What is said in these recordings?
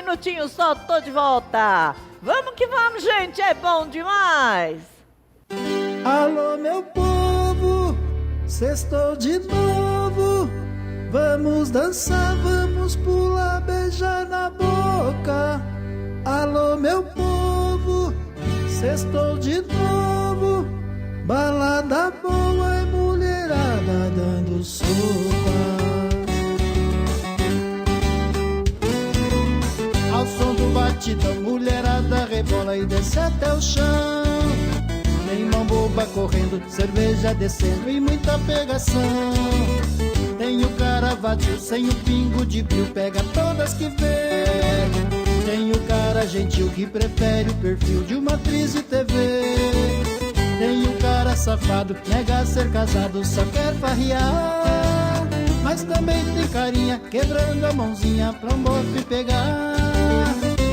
minutinho só, tô de volta. Vamos que vamos, gente, é bom demais. Alô, meu povo, sextou de novo. Vamos dançar, vamos pular, beijar na boca. Alô, meu povo, sextou de novo. Balada boa e mulherada dando sopa. Ao som do batidão, mulherada rebola e desce até o chão. Tem mão boba correndo, cerveja descendo e muita pegação. Tem o cara vadio sem o pingo de brilho, pega todas que vê. Tem o cara gentil que prefere o perfil de uma atriz de TV. Tem o cara safado, nega ser casado, só quer farrear. Mas também tem carinha quebrando a mãozinha pra um bofe pegar.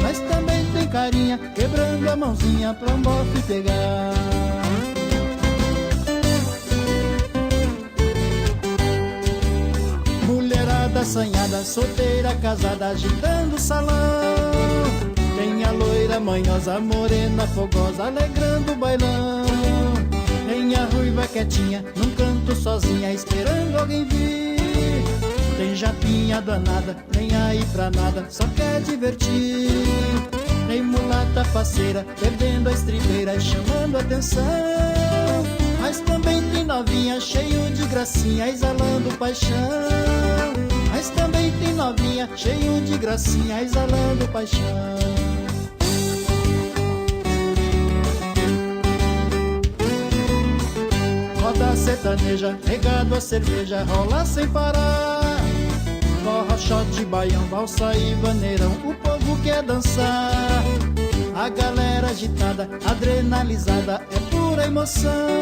Mas também tem carinha quebrando a mãozinha pra um bofe pegar. Mulherada assanhada, solteira, casada, agitando o salão. Tem a loira manhosa, morena, fogosa, alegrando o bailão. Tem a ruiva quietinha, num canto sozinha, esperando alguém vir. Tem japinha danada, nem aí pra nada, só quer divertir. Tem mulata faceira, perdendo a estribeira e chamando atenção. Mas também tem novinha, cheio de gracinha, exalando paixão. Mas também tem novinha, cheio de gracinha, exalando paixão. Roda sertaneja, regado a cerveja, rola sem parar. Forró, shot, baião, valsa e vaneirão, o povo quer dançar. A galera agitada, adrenalizada, é pura emoção.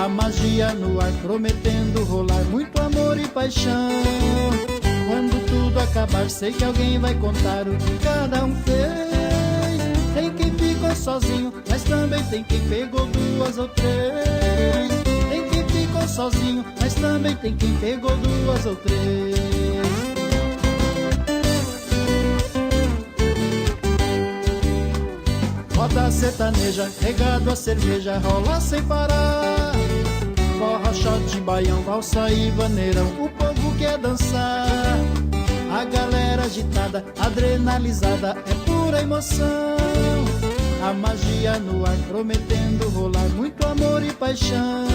A magia no ar, prometendo rolar muito amor e paixão. Quando tudo acabar, sei que alguém vai contar o que cada um fez. Tem quem ficou sozinho, mas também tem quem pegou duas ou três. Tem quem ficou sozinho, mas também tem quem pegou duas ou três. Roda sertaneja, regado a cerveja, rola sem parar. Forró, shot, baião, valsa e vaneirão, o povo quer dançar. A galera agitada, adrenalizada, é pura emoção. A magia no ar, prometendo rolar muito amor e paixão.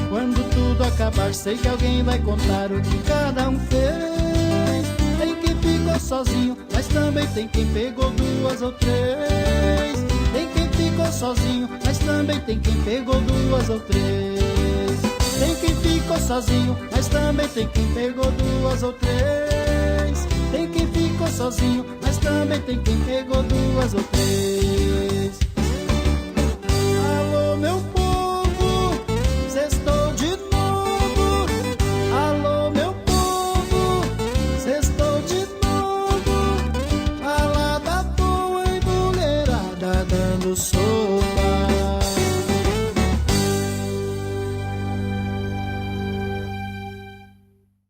Quando tudo acabar, sei que alguém vai contar o que cada um fez. Tem quem ficou sozinho, mas também tem quem pegou duas ou três. Tem quem ficou sozinho, mas também tem quem pegou duas ou três. Tem quem ficou sozinho, mas também tem quem pegou duas ou três. Tem quem ficou sozinho, mas também tem quem pegou duas ou três. Alô, meu povo, sextou de novo. Alô, meu povo, sextou de novo. Balada boa e mulherada dando sopa.